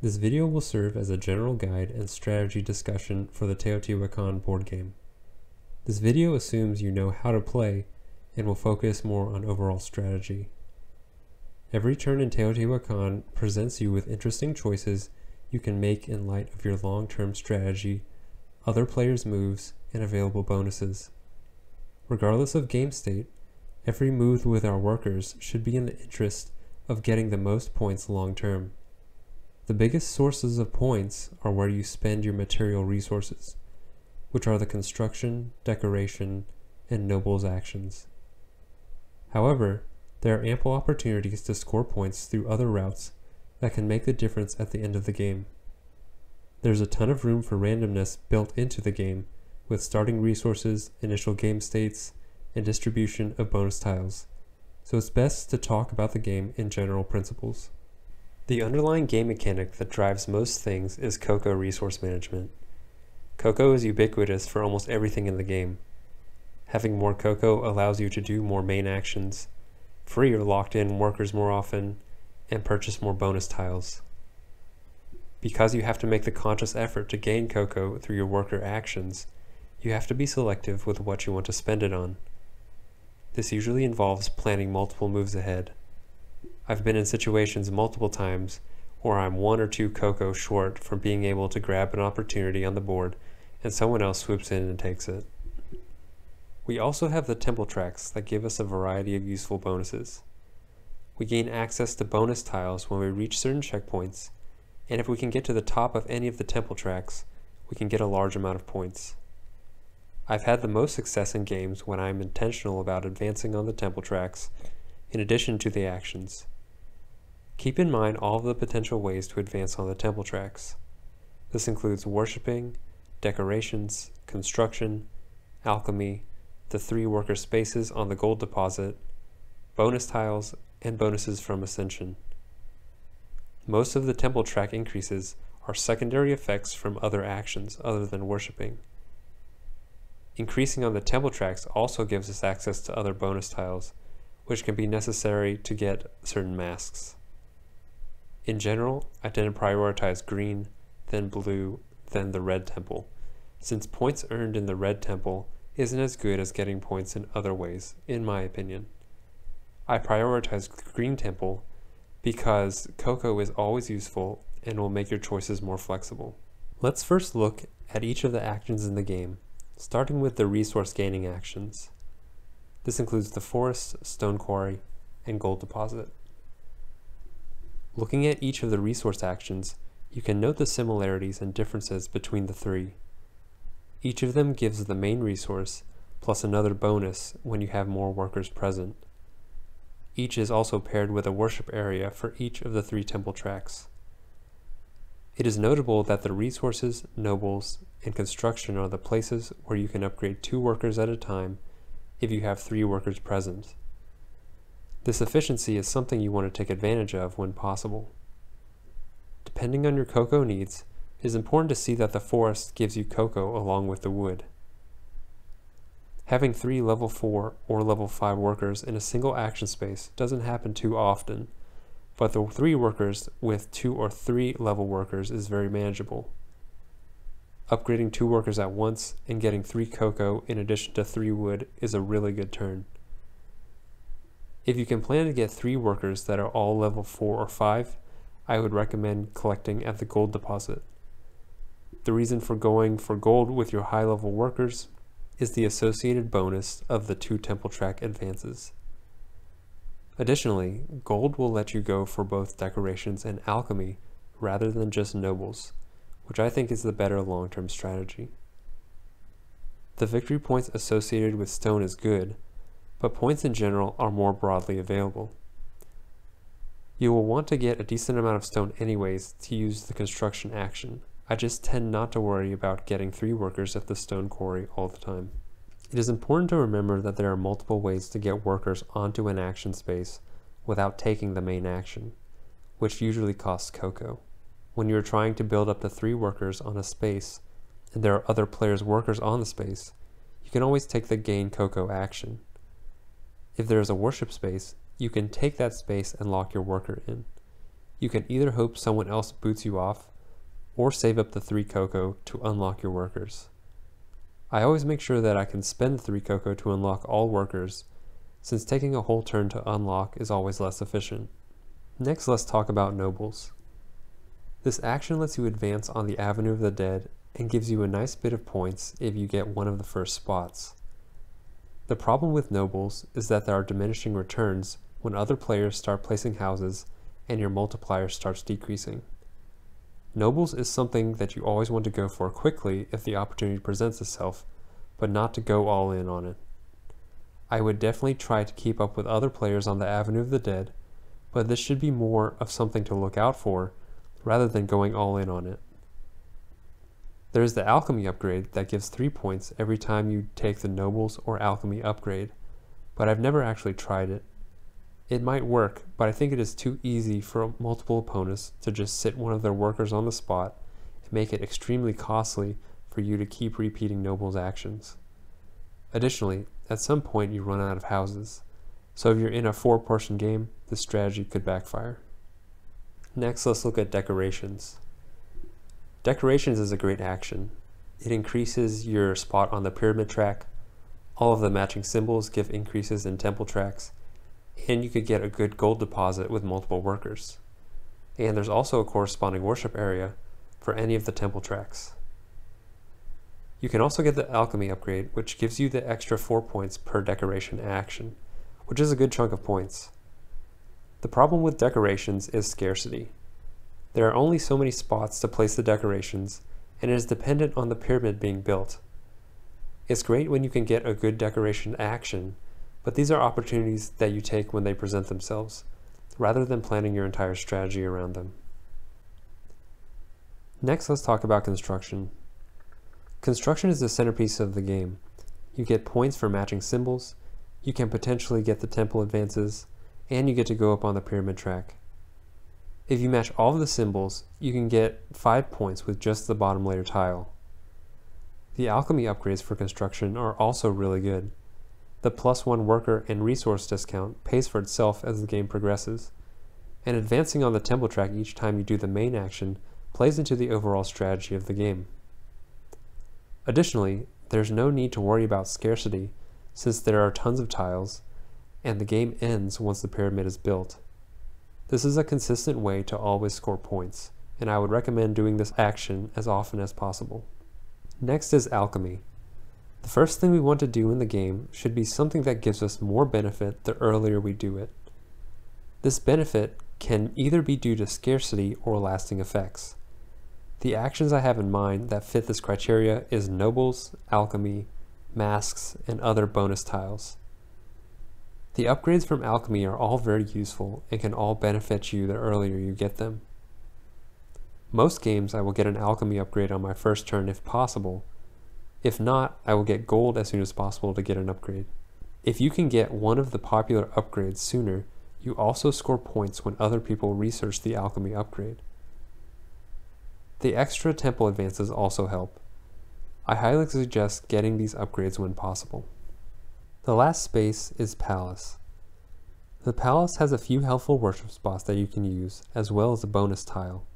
This video will serve as a general guide and strategy discussion for the Teotihuacan board game. This video assumes you know how to play and will focus more on overall strategy. Every turn in Teotihuacan presents you with interesting choices you can make in light of your long-term strategy, other players' moves, and available bonuses. Regardless of game state, every move with our workers should be in the interest of getting the most points long-term. The biggest sources of points are where you spend your material resources, which are the construction, decoration, and nobles actions. However, there are ample opportunities to score points through other routes that can make the difference at the end of the game. There's a ton of room for randomness built into the game, with starting resources, initial game states, and distribution of bonus tiles, so it's best to talk about the game in general principles. The underlying game mechanic that drives most things is cocoa resource management. Cocoa is ubiquitous for almost everything in the game. Having more cocoa allows you to do more main actions, free or locked in workers more often, and purchase more bonus tiles. Because you have to make the conscious effort to gain cocoa through your worker actions, you have to be selective with what you want to spend it on. This usually involves planning multiple moves ahead. I've been in situations multiple times where I'm 1 or 2 cocoa short from being able to grab an opportunity on the board and someone else swoops in and takes it. We also have the temple tracks that give us a variety of useful bonuses. We gain access to bonus tiles when we reach certain checkpoints, and if we can get to the top of any of the temple tracks, we can get a large amount of points. I've had the most success in games when I'm intentional about advancing on the temple tracks in addition to the actions. Keep in mind all of the potential ways to advance on the temple tracks. This includes worshipping, decorations, construction, alchemy, the 3 worker spaces on the gold deposit, bonus tiles, and bonuses from ascension. Most of the temple track increases are secondary effects from other actions other than worshipping. Increasing on the temple tracks also gives us access to other bonus tiles, which can be necessary to get certain masks. In general, I tend to prioritize green, then blue, then the red temple, since points earned in the red temple isn't as good as getting points in other ways, in my opinion. I prioritize green temple because cocoa is always useful and will make your choices more flexible. Let's first look at each of the actions in the game, starting with the resource gaining actions. This includes the forest, stone quarry, and gold deposit. Looking at each of the resource actions, you can note the similarities and differences between the 3. Each of them gives the main resource plus another bonus when you have more workers present. Each is also paired with a worship area for each of the 3 temple tracks. It is notable that the resources, nobles, and construction are the places where you can upgrade 2 workers at a time if you have 3 workers present. This efficiency is something you want to take advantage of when possible. Depending on your cocoa needs, it is important to see that the forest gives you cocoa along with the wood. Having 3 level 4 or level 5 workers in a single action space doesn't happen too often, but the 3 workers with 2 or 3 level workers is very manageable. Upgrading 2 workers at once and getting 3 cocoa in addition to 3 wood is a really good turn. If you can plan to get 3 workers that are all level 4 or 5, I would recommend collecting at the gold deposit. The reason for going for gold with your high level workers is the associated bonus of the 2 temple track advances. Additionally, gold will let you go for both decorations and alchemy rather than just nobles, which I think is the better long-term strategy. The victory points associated with stone is good, but points in general are more broadly available. You will want to get a decent amount of stone anyways to use the construction action. I just tend not to worry about getting 3 workers at the stone quarry all the time. It is important to remember that there are multiple ways to get workers onto an action space without taking the main action, which usually costs cocoa. When you are trying to build up to 3 workers on a space, and there are other players' workers on the space, you can always take the gain cocoa action. If there is a worship space, you can take that space and lock your worker in. You can either hope someone else boots you off, or save up the 3 cocoa to unlock your workers. I always make sure that I can spend the 3 cocoa to unlock all workers, since taking a whole turn to unlock is always less efficient. Next, let's talk about nobles. This action lets you advance on the Avenue of the Dead and gives you a nice bit of points if you get one of the first spots. The problem with nobles is that there are diminishing returns when other players start placing houses and your multiplier starts decreasing. Nobles is something that you always want to go for quickly if the opportunity presents itself, but not to go all in on it. I would definitely try to keep up with other players on the Avenue of the Dead, but this should be more of something to look out for rather than going all in on it. There is the Alchemy upgrade that gives 3 points every time you take the Nobles or Alchemy upgrade, but I've never actually tried it. It might work, but I think it is too easy for multiple opponents to just sit one of their workers on the spot and make it extremely costly for you to keep repeating Nobles actions. Additionally, at some point you run out of houses, so if you're in a 4-person game, this strategy could backfire. Next, let's look at decorations. Decorations is a great action. It increases your spot on the pyramid track, all of the matching symbols give increases in temple tracks, and you could get a good gold deposit with multiple workers. And there's also a corresponding worship area for any of the temple tracks. You can also get the Alchemy upgrade, which gives you the extra 4 points per decoration action, which is a good chunk of points. The problem with decorations is scarcity. There are only so many spots to place the decorations, and it is dependent on the pyramid being built. It's great when you can get a good decoration action, but these are opportunities that you take when they present themselves, rather than planning your entire strategy around them. Next, let's talk about construction. Construction is the centerpiece of the game. You get points for matching symbols, you can potentially get the temple advances, and you get to go up on the pyramid track. If you match all of the symbols, you can get 5 points with just the bottom layer tile. The Alchemy upgrades for construction are also really good. The +1 worker and resource discount pays for itself as the game progresses, and advancing on the temple track each time you do the main action plays into the overall strategy of the game. Additionally, there's no need to worry about scarcity since there are tons of tiles, and the game ends once the pyramid is built. This is a consistent way to always score points, and I would recommend doing this action as often as possible. Next is Alchemy. The first thing we want to do in the game should be something that gives us more benefit the earlier we do it. This benefit can either be due to scarcity or lasting effects. The actions I have in mind that fit this criteria is Nobles, Alchemy, Masks, and other bonus tiles. The upgrades from Alchemy are all very useful and can all benefit you the earlier you get them. Most games I will get an Alchemy upgrade on my first turn if possible. If not, I will get gold as soon as possible to get an upgrade. If you can get one of the popular upgrades sooner, you also score points when other people research the Alchemy upgrade. The extra temple advances also help. I highly suggest getting these upgrades when possible. The last space is Palace. The Palace has a few helpful worship spots that you can use, as well as a bonus tile.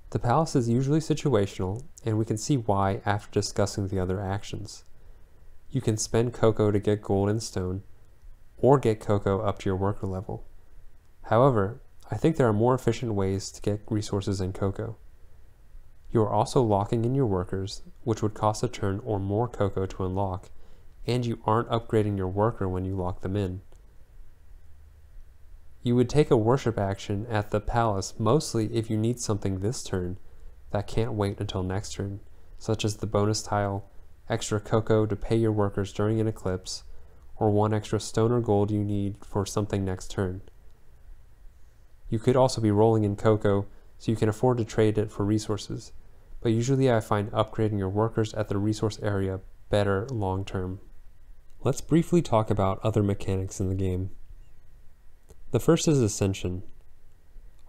The Palace is usually situational, and we can see why after discussing the other actions. You can spend cocoa to get gold and stone, or get cocoa up to your worker level. However, I think there are more efficient ways to get resources and cocoa. You are also locking in your workers, which would cost a turn or more cocoa to unlock, and you aren't upgrading your worker when you lock them in. You would take a worship action at the palace mostly if you need something this turn that can't wait until next turn, such as the bonus tile, extra cocoa to pay your workers during an eclipse, or 1 extra stone or gold you need for something next turn. You could also be rolling in cocoa so you can afford to trade it for resources, but usually I find upgrading your workers at the resource area better long term. Let's briefly talk about other mechanics in the game. The first is Ascension.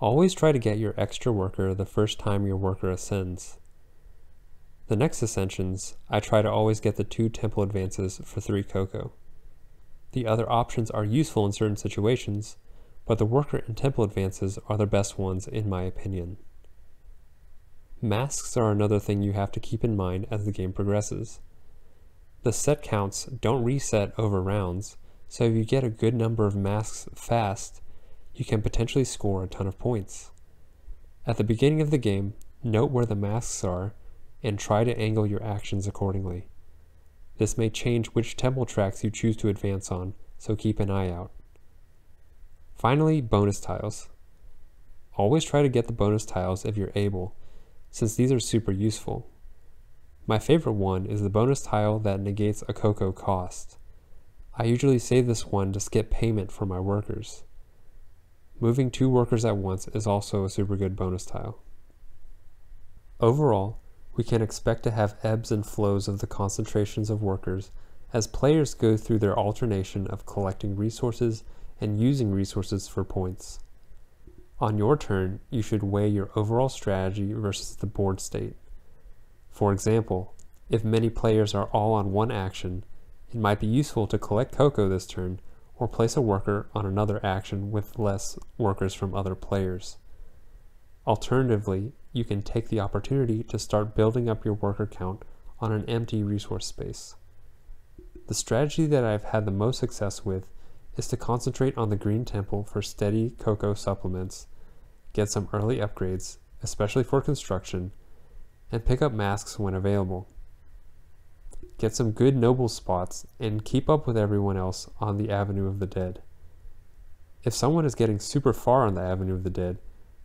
Always try to get your extra worker the first time your worker ascends. The next Ascensions, I try to always get the 2 temple advances for 3 cocoa. The other options are useful in certain situations, but the worker and temple advances are the best ones in my opinion. Masks are another thing you have to keep in mind as the game progresses. The set counts don't reset over rounds, so if you get a good number of masks fast, you can potentially score a ton of points. At the beginning of the game, note where the masks are and try to angle your actions accordingly. This may change which temple tracks you choose to advance on, so keep an eye out. Finally, bonus tiles. Always try to get the bonus tiles if you're able, since these are super useful. My favorite one is the bonus tile that negates a cocoa cost. I usually save this one to skip payment for my workers. Moving 2 workers at once is also a super good bonus tile. Overall, we can expect to have ebbs and flows of the concentrations of workers as players go through their alternation of collecting resources and using resources for points. On your turn, you should weigh your overall strategy versus the board state. For example, if many players are all on one action, it might be useful to collect cocoa this turn or place a worker on another action with less workers from other players. Alternatively, you can take the opportunity to start building up your worker count on an empty resource space. The strategy that I've had the most success with is to concentrate on the green temple for steady cocoa supplements, get some early upgrades, especially for construction, and pick up masks when available. Get some good noble spots and keep up with everyone else on the Avenue of the Dead. If someone is getting super far on the Avenue of the Dead,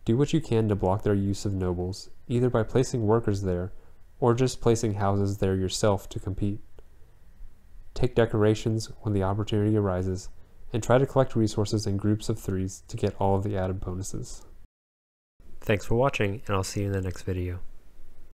do what you can to block their use of nobles, either by placing workers there or just placing houses there yourself to compete. Take decorations when the opportunity arises and try to collect resources in groups of 3s to get all of the added bonuses. Thanks for watching, and I'll see you in the next video.